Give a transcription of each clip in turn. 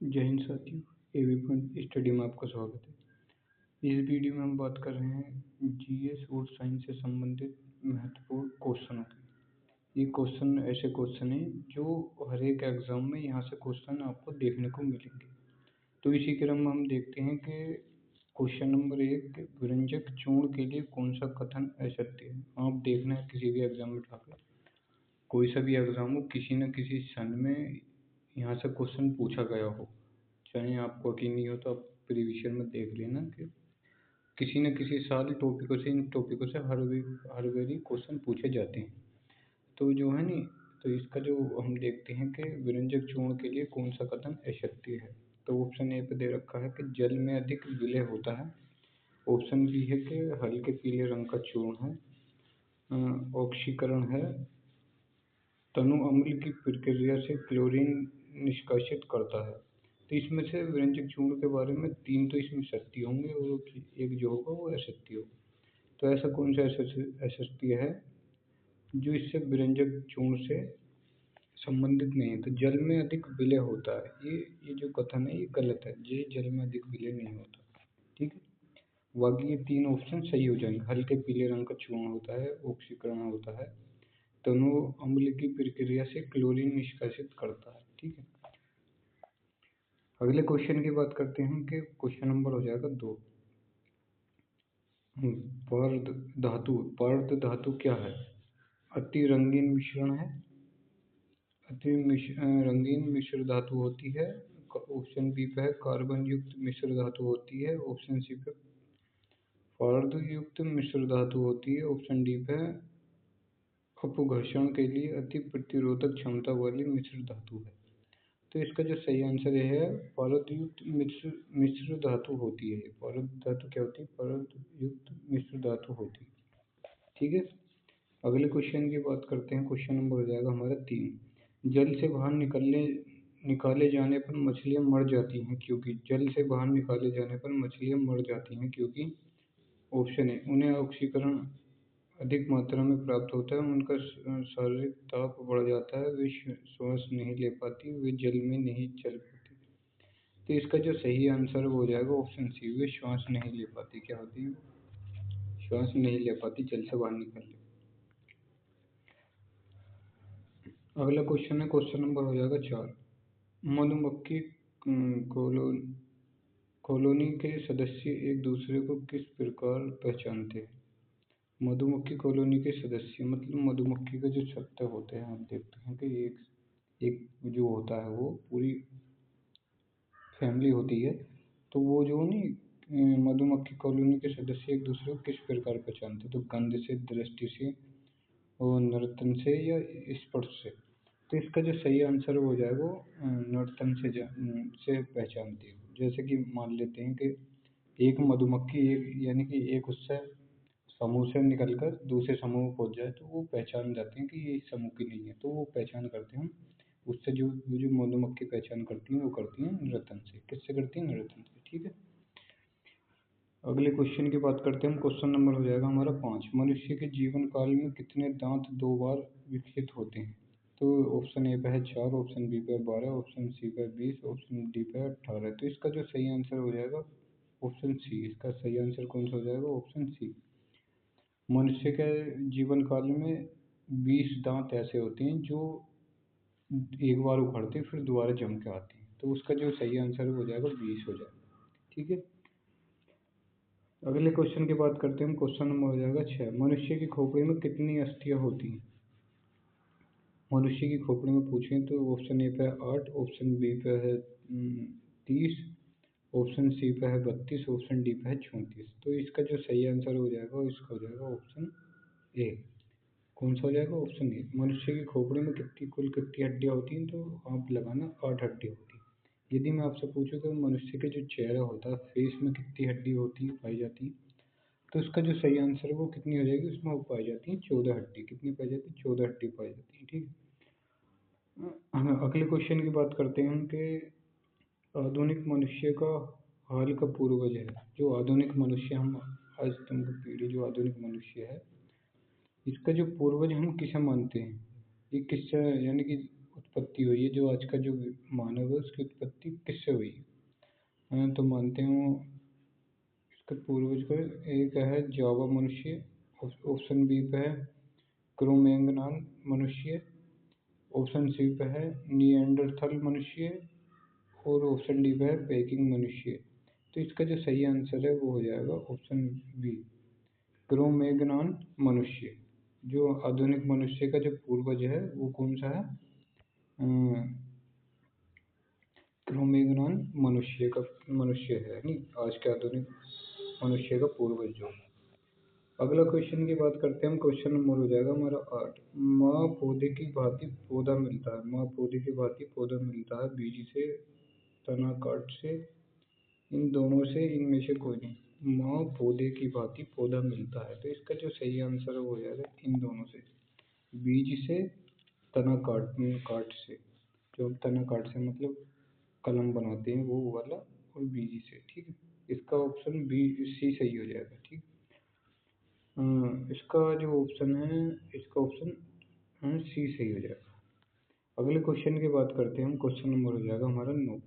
जय हिंद साथियों, AB point study में आपका स्वागत है। इस वीडियो में हम बात कर रहे हैं जीएस और साइंस से संबंधित महत्वपूर्ण क्वेश्चनों की। ये क्वेश्चन ऐसे क्वेश्चन हैं जो हर एक एग्जाम में यहाँ से क्वेश्चन आपको देखने को मिलेंगे। तो इसी क्रम में हम देखते हैं कि क्वेश्चन नंबर 1, व्यंजक चूर्ण के लिए कौन सा कथन असत्य है। आप देखना है किसी भी एग्जाम में उठाकर, कोई सा भी एग्जाम हो, किसी न किसी सन में यहाँ से क्वेश्चन पूछा गया हो। चाहे आपको यकीन नहीं हो तो आप प्रीवियस में देख लेना कि किसी न किसी साल इन टॉपिकों से हर वेरी क्वेश्चन पूछे जाते हैं। तो जो है नी, तो इसका जो हम देखते हैं कि व्यंजक चूर्ण के लिए कौन सा कथन असत्य है। तो ऑप्शन ए पे दे रखा है कि जल में अधिक विलय होता है। ऑप्शन बी है कि हल्के पीले रंग का चूर्ण है। ऑक्सीकरण है। तनु अम्ल की प्रक्रिया से क्लोरीन निष्कासित करता है। तो इसमें से व्यंजक चूर्ण के बारे में 3 तो इसमें सत्य होंगे और एक जो होगा वो असत्य होगा। तो ऐसा कौन सा असत्य है जो इससे व्यंजक चूर्ण से संबंधित नहीं है। तो जल में अधिक विलय होता है, ये जो कथन है ये गलत है। ये जल में अधिक विलय नहीं होता, ठीक है। बाकी ये 3 ऑप्शन सही हो जाएंगे। हल्के पीले रंग का चूर्ण होता है, ऑक्सीकरण होता है, तनु अम्ल की प्रक्रिया से क्लोरीन निष्कासित करता है, ठीक है। अगले क्वेश्चन की बात करते हैं कि क्वेश्चन नंबर हो जाएगा 2। पारद धातु क्या है? अति रंगीन मिश्रण है। रंगीन मिश्र धातु होती है। ऑप्शन बी पे है कार्बन युक्त मिश्र धातु होती है। ऑप्शन सी पे पारद युक्त मिश्र धातु होती है। ऑप्शन डी पे अपघर्षण के लिए अति प्रतिरोधक क्षमता वाली मिश्र धातु है। तो इसका जो सही आंसर है पारद युक्त मिश्र धातु होती है। पारद धातु क्या होती है? पारद युक्त मिश्र धातु होती है, ठीक है। अगले क्वेश्चन की बात करते हैं। क्वेश्चन नंबर हो जाएगा हमारा 3। जल से बाहर निकाले जाने पर मछलियां मर जाती हैं क्योंकि? जल से बाहर निकाले जाने पर मछलियां मर जाती हैं क्योंकि? ऑप्शन है उन्हें ऑक्सीकरण अधिक मात्रा में प्राप्त होता है, उनका शारीरिक ताप बढ़ जाता है, वे श्वास नहीं ले पाती, वे जल में नहीं चल पाती। तो इसका जो सही आंसर हो जाएगा ऑप्शन सी, वे श्वास नहीं ले पाती। क्या होती है? श्वास नहीं ले पाती, जल से बाहर निकल ले। अगला क्वेश्चन है, क्वेश्चन नंबर हो जाएगा 4। मधुमक्खी कॉलोनी के सदस्य एक दूसरे को किस प्रकार पहचानते हैं? मधुमक्खी कॉलोनी के सदस्य मतलब मधुमक्खी के जो छत्ते होते हैं, आप देखते हैं कि एक जो होता है वो पूरी फैमिली होती है। तो वो जो नहीं, मधुमक्खी कॉलोनी के सदस्य एक दूसरे को किस प्रकार पहचानते हैं? तो गंध से, दृष्टि से और नर्तन से या स्पर्श से। तो इसका जो सही आंसर हो जाएगा वो नर्तन से पहचानती है। जैसे कि मान लेते हैं कि एक मधुमक्खी यानी कि एक उससे समूह से निकलकर दूसरे समूह में पहुंच जाए तो वो पहचान जाते हैं कि ये इस समूह की नहीं है, तो वो पहचान करते हैं। उससे जो मधुमक्खी पहचान करती हैं वो करती हैं नर्तन से। किससे करती हैं? नर्तन से, ठीक है। अगले क्वेश्चन की बात करते हैं हम। क्वेश्चन नंबर हो जाएगा हमारा 5। मनुष्य के जीवन काल में कितने दांत 2 बार विकसित होते हैं? तो ऑप्शन ए पे है 4, ऑप्शन बी पे 12, ऑप्शन सी पे 20, ऑप्शन डी पे 18। तो इसका जो सही आंसर हो जाएगा ऑप्शन सी। इसका सही आंसर कौन सा हो जाएगा? Option C. मनुष्य के जीवन काल में 20 दांत ऐसे होते हैं जो एक बार उखड़ते फिर दोबारा जम के आते हैं। तो उसका जो सही आंसर हो जाएगा 20 हो जाएगा, ठीक है। अगले क्वेश्चन की बात करते हैं हम। क्वेश्चन नंबर हो जाएगा 6। मनुष्य की खोपड़ी में कितनी अस्थियां होती हैं? मनुष्य की खोपड़ी में पूछें तो ऑप्शन ए पे है 8, ऑप्शन बी पे है 30, ऑप्शन सी पे है 32, ऑप्शन डी पे है 34। तो इसका जो सही आंसर हो जाएगा इसका हो जाएगा ऑप्शन ए। कौन सा हो जाएगा? Option A. मनुष्य की खोपड़ी में कुल कितनी हड्डियां होती हैं? तो आप लगाना 8 हड्डियां होती हैं। यदि मैं आपसे पूछूं कि मनुष्य के जो चेहरा होता है, फेस में कितनी हड्डी होती है, पाई जाती है? तो इसका जो सही आंसर है वो कितनी हो जाएगी? उसमें वो पाई जाती है 14 हड्डी। कितनी पाई जाती है? 14 हड्डी पाई जाती है, ठीक है। अगले क्वेश्चन की बात करते हैं हम कि आधुनिक मनुष्य का हाल का पूर्वज है। जो आधुनिक मनुष्य हम आज तक की पीढ़ी जो आधुनिक मनुष्य है, इसका जो पूर्वज हम किसे मानते हैं? ये किससे, यानी कि उत्पत्ति हुई है, जो आज का जो मानव है उसकी उत्पत्ति किससे हुई है? तो मानते हैं इसके पूर्वज को एक है जावा मनुष्य, ऑप्शन बी पे है क्रो-मैग्नन मनुष्य, ऑप्शन सी पे है निएंडरथल मनुष्य और ऑप्शन डी पे है पेकिंग मनुष्य। तो इसका जो सही आंसर है वो हो जाएगा ऑप्शन बी क्रो-मैग्नन मनुष्य। जो आधुनिक मनुष्य का जो पूर्वज है वो कौन सा है? क्रो-मैग्नन मनुष्य है नहीं, आज के आधुनिक मनुष्य का पूर्वज जो। अगला क्वेश्चन की बात करते हैं हम। क्वेश्चन नंबर हो जाएगा हमारा 8। माँ पौधे की भांति पौधा मिलता है। माँ पौधे की भांति पौधा मिलता है बीज से, तना काट से, इन दोनों से, इनमें से कोई नहीं। माँ पौधे की भांति पौधा मिलता है, तो इसका जो सही आंसर है वो हो जाएगा इन दोनों से, बीज से, तना काट से। जो हम तना काट से मतलब कलम बनाते हैं वो वाला, और बीज से, ठीक है। इसका ऑप्शन बी सी सही हो जाएगा, ठीक। इसका जो ऑप्शन है, इसका ऑप्शन सी सही हो जाएगा। अगले क्वेश्चन की बात करते हैं हम। क्वेश्चन नंबर हो जाएगा हमारा 9।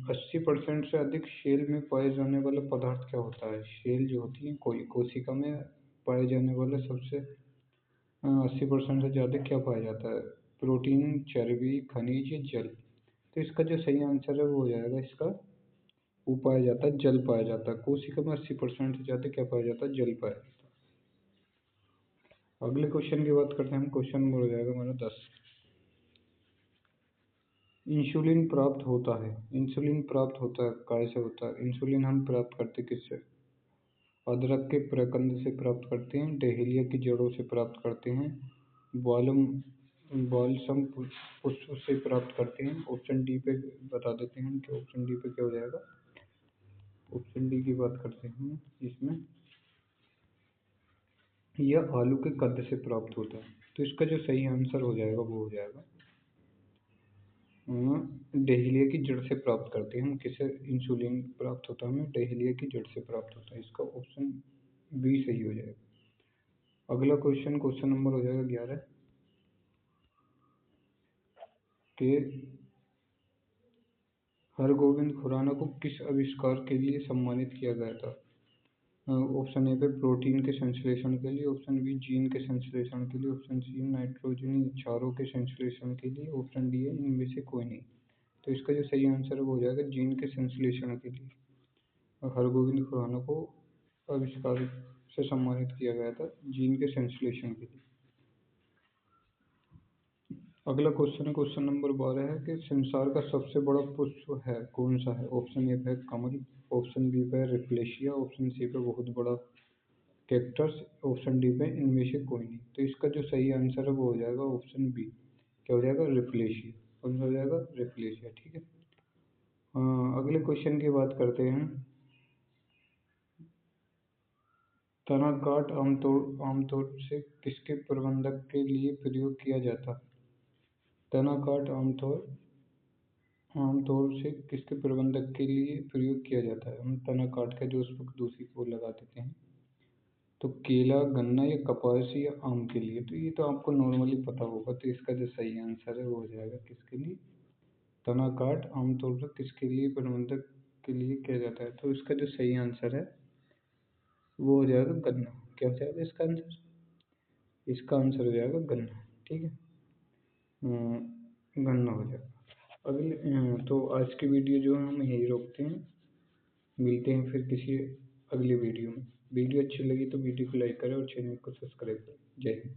80% से अधिक शेल में पाए जाने वाला पदार्थ क्या होता है? शेल जो होती है कोई कोशिका में पाए जाने वाला सबसे 80% से ज़्यादा क्या पाया जाता है? प्रोटीन, चर्बी, खनिज या जल। तो इसका जो सही आंसर है वो हो जाएगा इसका, वो पाया जाता है जल पाया जाता है। कोशिका में 80% से ज़्यादा क्या पाया जाता है? जल पाया जाता है। अगले क्वेश्चन की बात करते हैं हम। क्वेश्चन नंबर हो जाएगा हमारा 10। इंसुलिन प्राप्त होता है। इंसुलिन प्राप्त होता है कैसे होता है? इंसुलिन हम प्राप्त करते किससे? अदरक के प्रकंद से प्राप्त करते हैं, डहेलिया की जड़ों से प्राप्त करते हैं, बालम बालसम पुष्प से प्राप्त करते हैं। ऑप्शन डी पे बता देते हैं कि ऑप्शन डी पे क्या हो जाएगा। ऑप्शन डी की बात करते हैं इसमें, यह आलू के कद से प्राप्त होता है। तो इसका जो सही आंसर हो जाएगा वो हो जाएगा डहेलिया की जड़ से प्राप्त करते हैं हम। किसे इंसुलिन प्राप्त होता है? हमें डहेलिया की जड़ से प्राप्त होता है। इसका ऑप्शन बी सही हो जाएगा। अगला क्वेश्चन, क्वेश्चन नंबर हो जाएगा 11 के हरगोविंद खुराना को किस आविष्कार के लिए सम्मानित किया गया था? ऑप्शन ए पे प्रोटीन के संश्लेषण के लिए, ऑप्शन बी जीन के संश्लेषण के लिए, ऑप्शन सी नाइट्रोजनी क्षारों के संश्लेषण के लिए, ऑप्शन डी है इनमें से कोई नहीं। तो इसका जो सही आंसर वो हो जाएगा जीन के संश्लेषण के लिए। हरगोविंद खुराना को आविष्कार से सम्मानित किया गया था जीन के संश्लेषण के लिए। अगला क्वेश्चन है, क्वेश्चन नंबर 12 है कि संसार का सबसे बड़ा पुष्प है कौन सा है? ऑप्शन ए पे है कमल, ऑप्शन बी पे है रिफ्लेशिया, ऑप्शन सी पे बहुत बड़ा कैक्टस, ऑप्शन डी पे इनमें से कोई नहीं। तो इसका जो सही आंसर है वो हो जाएगा ऑप्शन बी, क्या हो जाएगा? रिफ्लेशिया। कौन सा हो जाएगा? रिफ्लेशिया, ठीक है। अगले क्वेश्चन की बात करते हैं। तना काट आमतौर से किसके प्रबंधन के लिए प्रयोग किया जाता है? तना काट आमतौर से किसके प्रबंधन के लिए प्रयोग किया जाता है? हम तना काट का जो उस पर दूसरी को लगा देते हैं। तो केला, गन्ना या कपास या आम के लिए। तो ये तो आपको नॉर्मली पता होगा। तो इसका जो सही आंसर है वो हो जाएगा किसके लिए? तना काट आमतौर पर किसके लिए प्रबंधन के लिए किया जाता है? तो इसका जो सही आंसर है वो हो जाएगा गन्ना। क्या हो जाएगा इसका आंसर? इसका आंसर हो जाएगा गन्ना, ठीक है। गन्ना हो जाएगा। तो आज की वीडियो जो है हम यहीं रोकते हैं। मिलते हैं फिर किसी अगली वीडियो में। वीडियो अच्छी लगी तो वीडियो को लाइक करें और चैनल को सब्सक्राइब करें। जय हिंद।